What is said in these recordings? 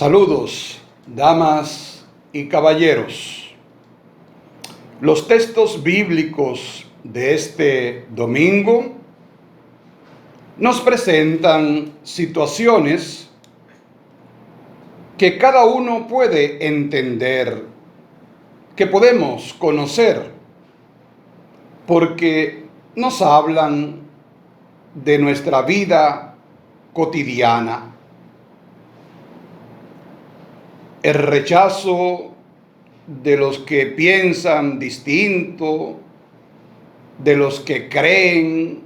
Saludos, damas y caballeros. Los textos bíblicos de este domingo nos presentan situaciones que cada uno puede entender, que podemos conocer, porque nos hablan de nuestra vida cotidiana. El rechazo de los que piensan distinto, de los que creen,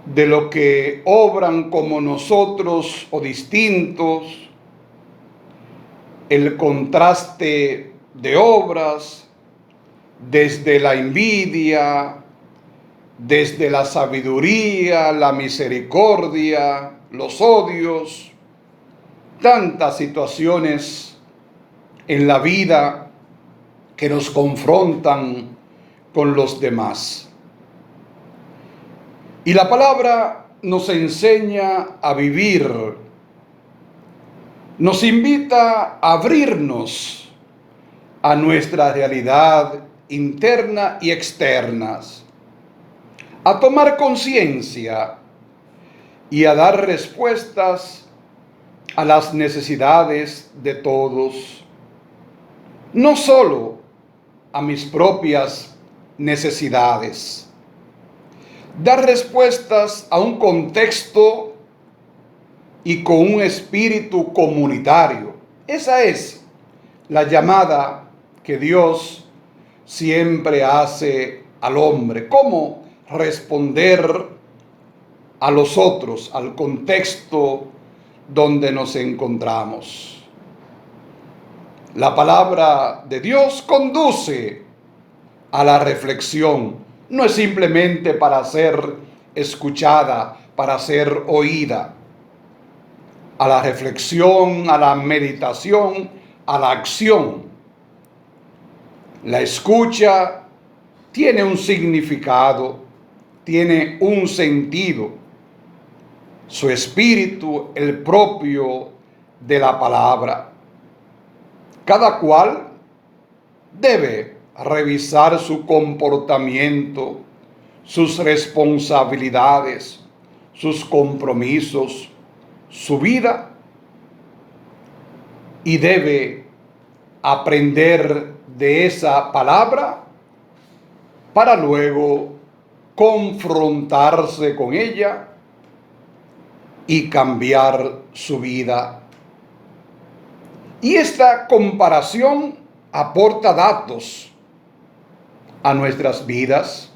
de los que obran como nosotros o distintos, el contraste de obras, desde la envidia, desde la sabiduría, la misericordia, los odios, tantas situaciones en la vida que nos confrontan con los demás. Y la palabra nos enseña a vivir, nos invita a abrirnos a nuestra realidad interna y externas, a tomar conciencia y a dar respuestas a las necesidades de todos, no solo a mis propias necesidades. Dar respuestas a un contexto y con un espíritu comunitario. Esa es la llamada que Dios siempre hace al hombre. ¿Cómo responder a los otros, al contexto donde nos encontramos? La palabra de Dios conduce a la reflexión. No es simplemente para ser escuchada, para ser oída. A la reflexión, a la meditación, a la acción. La escucha tiene un significado, tiene un sentido. Su espíritu, el propio de la palabra. Cada cual debe revisar su comportamiento, sus responsabilidades, sus compromisos, su vida, y debe aprender de esa palabra para luego confrontarse con ella y cambiar su vida. Y esta comparación aporta datos a nuestras vidas,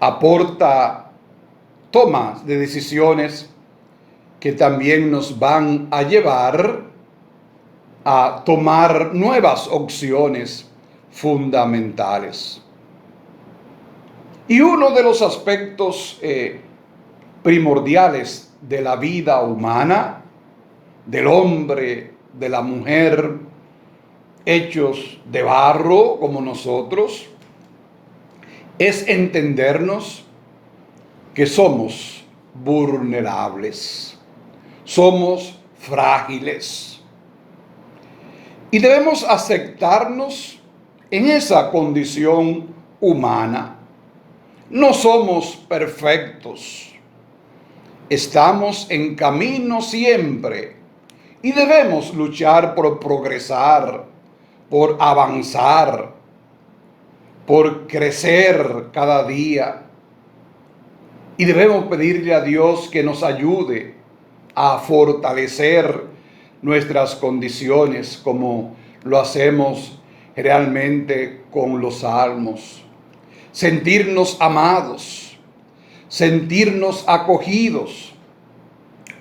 aporta tomas de decisiones que también nos van a llevar a tomar nuevas opciones fundamentales. Y uno de los aspectos primordiales de la vida humana, del hombre, de la mujer, hechos de barro como nosotros, es entendernos que somos vulnerables, somos frágiles y debemos aceptarnos en esa condición humana. No somos perfectos. Estamos en camino siempre y debemos luchar por progresar, por avanzar, por crecer cada día. Y debemos pedirle a Dios que nos ayude a fortalecer nuestras condiciones como lo hacemos realmente con los salmos. Sentirnos amados, sentirnos acogidos,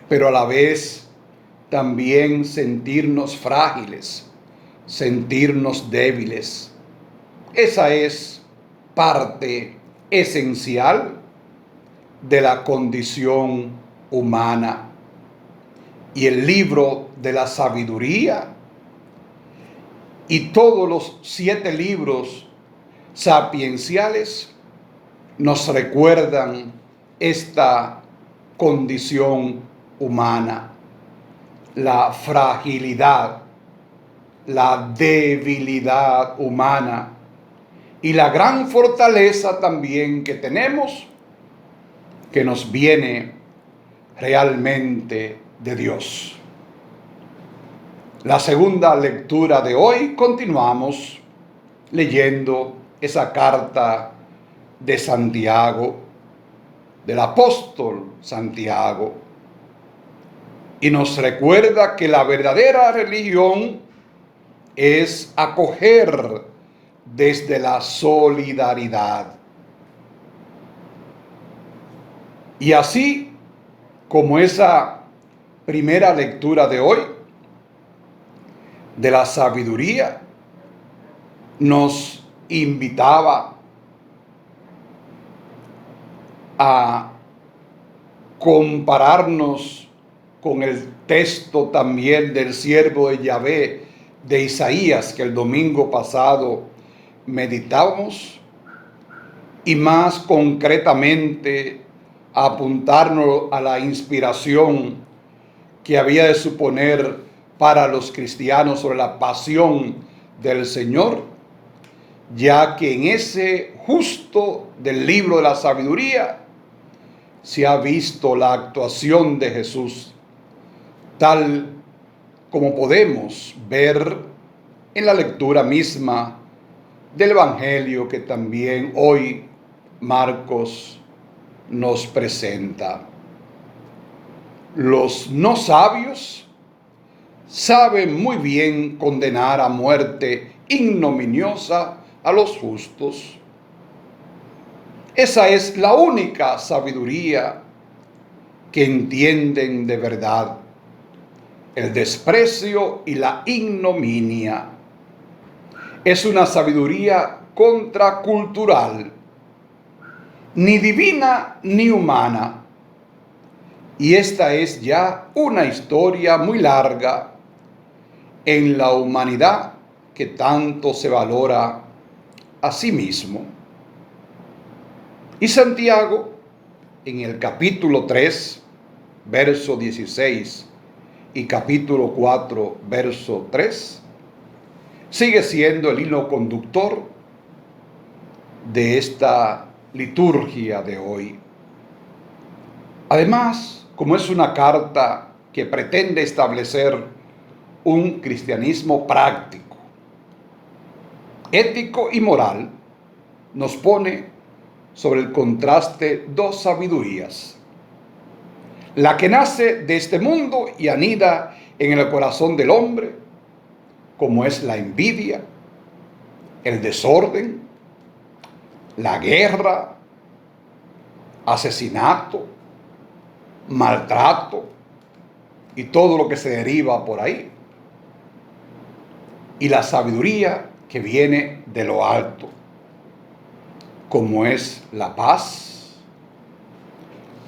pero a la vez también sentirnos frágiles, sentirnos débiles. Esa es parte esencial de la condición humana. Y el libro de la sabiduría y todos los 7 libros sapienciales nos recuerdan esta condición humana. la fragilidad, la debilidad humana y la gran fortaleza también que tenemos, que nos viene realmente de Dios. La segunda lectura de hoy continuamos leyendo esa carta de Santiago, del apóstol Santiago, y nos recuerda que la verdadera religión es acoger desde la solidaridad. Y así como esa primera lectura de hoy, de la sabiduría, nos invitaba a compararnos con el texto también del siervo de Yahvé de Isaías que el domingo pasado meditamos, y más concretamente apuntarnos a la inspiración que había de suponer para los cristianos sobre la pasión del Señor, ya que en ese justo del libro de la sabiduría se ha visto la actuación de Jesús, tal como podemos ver en la lectura misma del Evangelio que también hoy Marcos nos presenta. Los no sabios saben muy bien condenar a muerte ignominiosa a los justos. Esa es la única sabiduría que entienden de verdad: el desprecio y la ignominia. Es una sabiduría contracultural, ni divina ni humana. Y esta es ya una historia muy larga en la humanidad que tanto se valora a sí mismo. Y Santiago, en el capítulo 3, verso 16, y capítulo 4, verso 3, sigue siendo el hilo conductor de esta liturgia de hoy. Además, como es una carta que pretende establecer un cristianismo práctico, ético y moral, nos pone sobre el contraste dos sabidurías: la que nace de este mundo y anida en el corazón del hombre, como es la envidia, el desorden, la guerra, asesinato, maltrato y todo lo que se deriva por ahí. Y la sabiduría que viene de lo alto, como es la paz,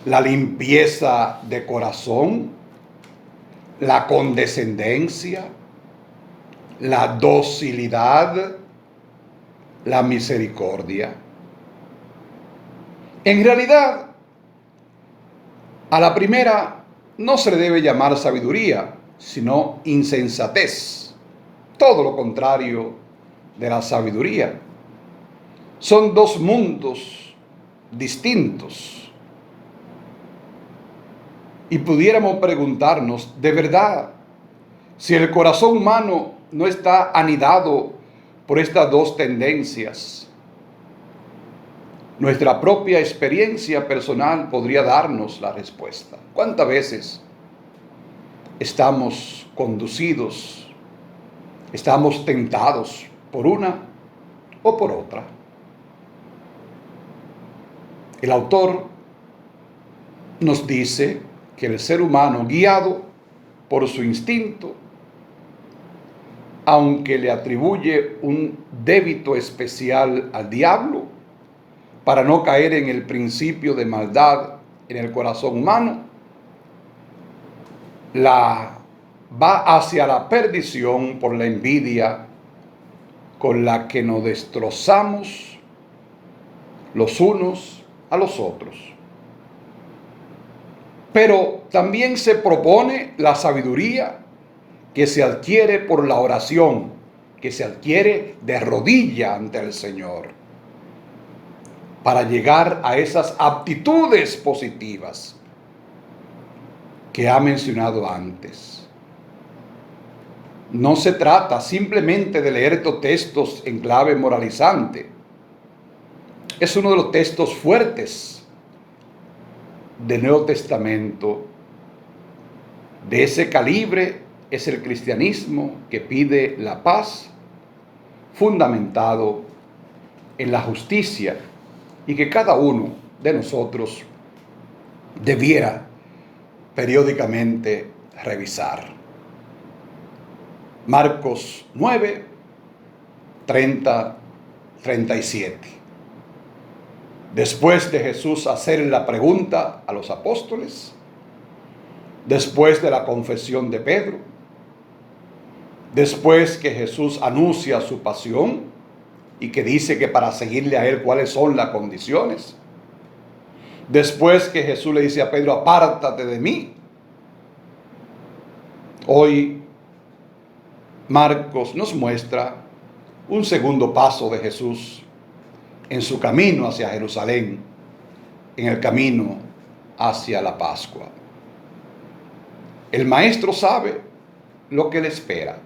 la limpieza de corazón, la condescendencia, la docilidad, la misericordia. En realidad, a la primera no se le debe llamar sabiduría, sino insensatez, todo lo contrario de la sabiduría. Son dos mundos distintos. Y pudiéramos preguntarnos, ¿de verdad, si el corazón humano no está anidado por estas dos tendencias? Nuestra propia experiencia personal podría darnos la respuesta. ¿Cuántas veces estamos conducidos, estamos tentados por una o por otra? El autor nos dice que el ser humano, guiado por su instinto, aunque le atribuye un débito especial al diablo para no caer en el principio de maldad en el corazón humano, va hacia la perdición por la envidia con la que nos destrozamos los unos a los otros. Pero también se propone la sabiduría que se adquiere por la oración, que se adquiere de rodilla ante el Señor, para llegar a esas aptitudes positivas que ha mencionado antes. No se trata simplemente de leer estos textos en clave moralizante. Es uno de los textos fuertes del Nuevo Testamento. De ese calibre es el cristianismo que pide la paz, fundamentado en la justicia, y que cada uno de nosotros debiera periódicamente revisar. Marcos 9, 30, 37. Después de Jesús hacer la pregunta a los apóstoles, después de la confesión de Pedro, después que Jesús anuncia su pasión y que dice que para seguirle a él cuáles son las condiciones, después que Jesús le dice a Pedro, apártate de mí, hoy Marcos nos muestra un segundo paso de Jesús en su camino hacia Jerusalén, en el camino hacia la Pascua. El maestro sabe lo que le espera.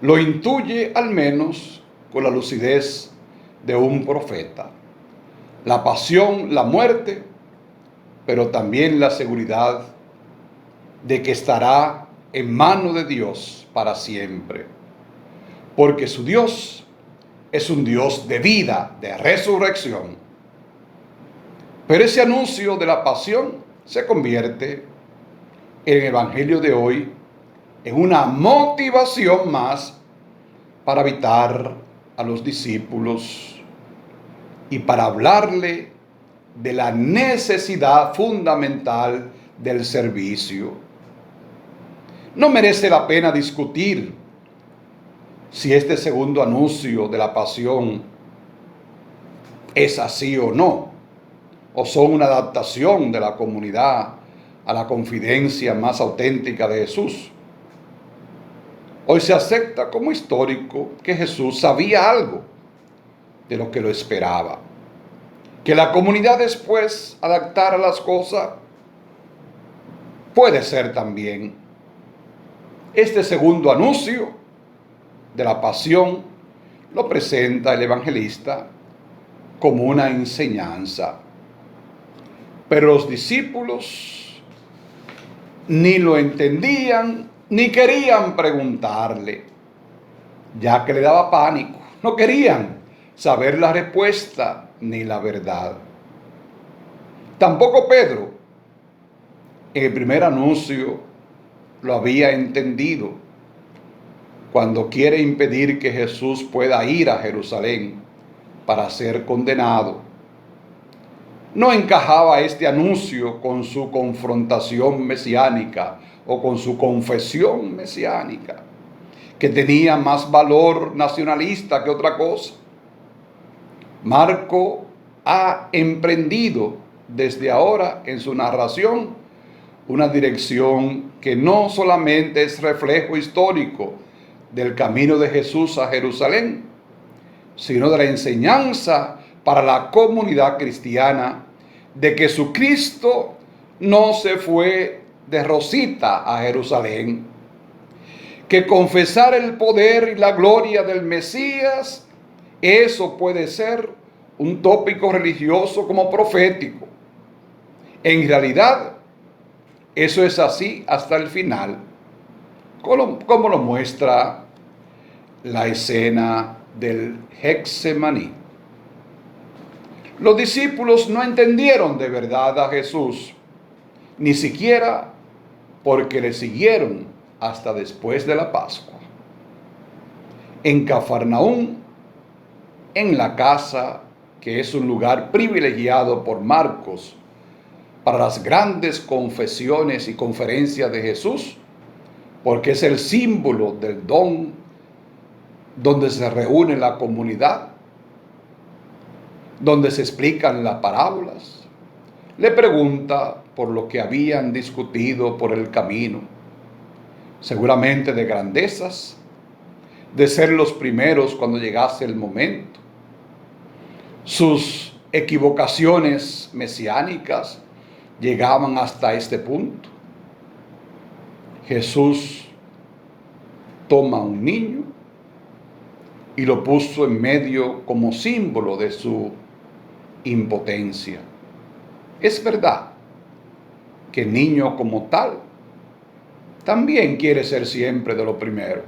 Lo intuye al menos con la lucidez de un profeta. La pasión, la muerte, pero también la seguridad de que estará en manos de Dios para siempre. Porque su Dios es un Dios de vida, de resurrección. Pero ese anuncio de la pasión se convierte en el Evangelio de hoy en una motivación más para habitar a los discípulos y para hablarle de la necesidad fundamental del servicio. No merece la pena discutir si este segundo anuncio de la pasión es así o no, o son una adaptación de la comunidad a la confidencia más auténtica de Jesús. Hoy se acepta como histórico que Jesús sabía algo de lo que lo esperaba. Que la comunidad después adaptara las cosas puede ser también. Este segundo anuncio de la pasión lo presenta el evangelista como una enseñanza. Pero los discípulos ni lo entendían ni querían preguntarle, ya que le daba pánico. No querían saber la respuesta ni la verdad. Tampoco Pedro, en el primer anuncio, lo había entendido. Cuando quiere impedir que Jesús pueda ir a Jerusalén para ser condenado, no encajaba este anuncio con su confrontación mesiánica o con su confesión mesiánica, que tenía más valor nacionalista que otra cosa. Marco ha emprendido desde ahora en su narración una dirección que no solamente es reflejo histórico del camino de Jesús a Jerusalén, sino de la enseñanza para la comunidad cristiana de que su Cristo no se fue de rosita a Jerusalén, que confesar el poder y la gloria del Mesías, eso puede ser un tópico religioso como profético. En realidad, eso es así hasta el final, como lo muestra la escena del Getsemaní. Los discípulos no entendieron de verdad a Jesús, ni siquiera porque le siguieron hasta después de la Pascua. En Cafarnaúm, en la casa, que es un lugar privilegiado por Marcos para las grandes confesiones y conferencias de Jesús, porque es el símbolo del don donde se reúne la comunidad, donde se explican las parábolas, le pregunta por lo que habían discutido por el camino, seguramente de grandezas, de ser los primeros cuando llegase el momento. Sus equivocaciones mesiánicas llegaban hasta este punto. Jesús toma a un niño y lo puso en medio como símbolo de su impotencia. Es verdad que el niño como tal también quiere ser siempre de lo primero.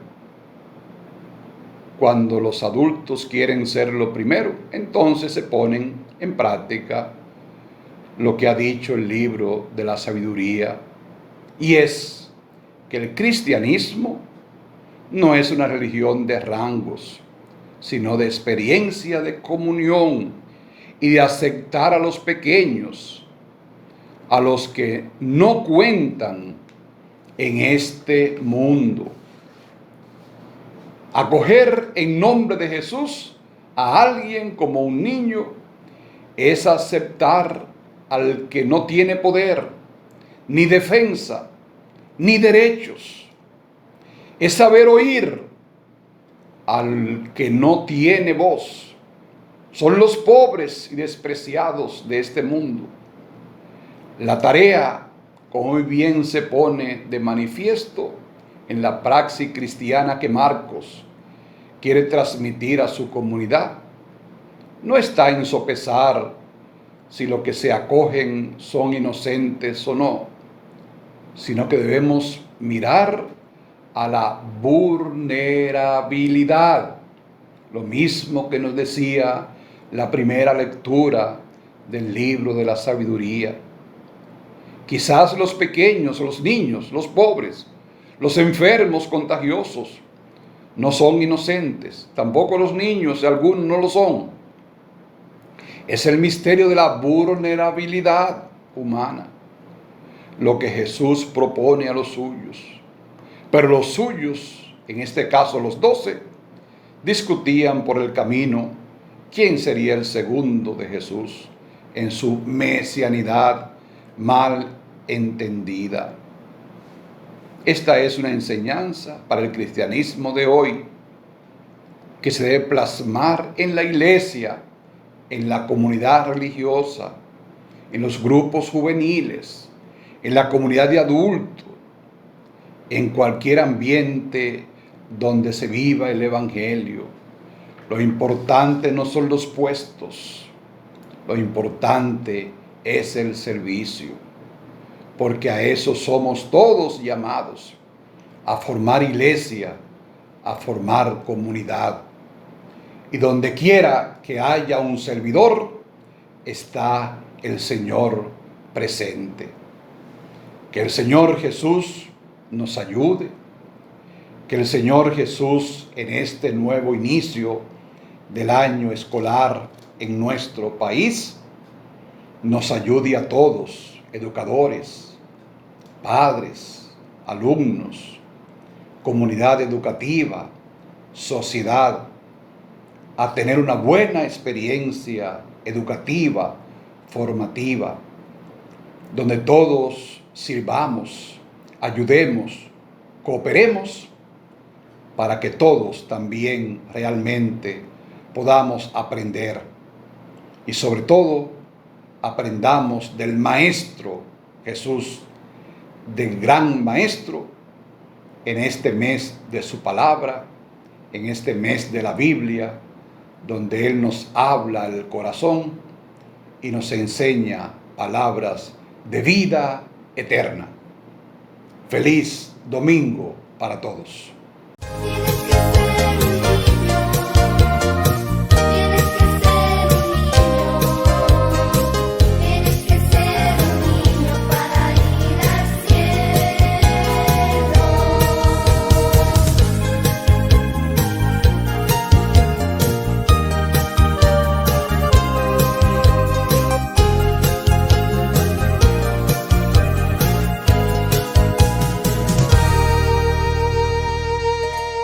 Cuando los adultos quieren ser lo primero, entonces se ponen en práctica lo que ha dicho el libro de la sabiduría, y es que el cristianismo no es una religión de rangos, sino de experiencia de comunión y de aceptar a los pequeños, a los que no cuentan en este mundo. Acoger en nombre de Jesús a alguien como un niño es aceptar al que no tiene poder, ni defensa, ni derechos. Es saber oír al que no tiene voz. Son los pobres y despreciados de este mundo. La tarea, como muy bien se pone de manifiesto en la praxis cristiana que Marcos quiere transmitir a su comunidad, no está en sopesar si lo que se acogen son inocentes o no, sino que debemos mirar a la vulnerabilidad, lo mismo que nos decía la primera lectura del libro de la sabiduría. Quizás los pequeños, los niños, los pobres, los enfermos contagiosos no son inocentes, tampoco los niños, algunos no lo son. Es el misterio de la vulnerabilidad humana lo que Jesús propone a los suyos. Pero los suyos, en este caso los 12, discutían por el camino quién sería el segundo de Jesús en su mesianidad mal entendida. Esta es una enseñanza para el cristianismo de hoy que se debe plasmar en la iglesia, en la comunidad religiosa, en los grupos juveniles, en la comunidad de adultos, en cualquier ambiente donde se viva el evangelio. Lo importante no son los puestos, lo importante es el servicio, porque a eso somos todos llamados, a formar iglesia, a formar comunidad. Y donde quiera que haya un servidor, está el Señor presente. Que el Señor Jesús nos ayude, que el Señor Jesús en este nuevo inicio del año escolar en nuestro país nos ayude a todos, educadores, padres, alumnos, comunidad educativa, sociedad, a tener una buena experiencia educativa, formativa, donde todos sirvamos, ayudemos, cooperemos, para que todos también realmente podamos aprender. Y sobre todo, aprendamos del Maestro Jesús, del gran Maestro, en este mes de su palabra, en este mes de la Biblia, donde Él nos habla al corazón y nos enseña palabras de vida eterna. Feliz domingo para todos.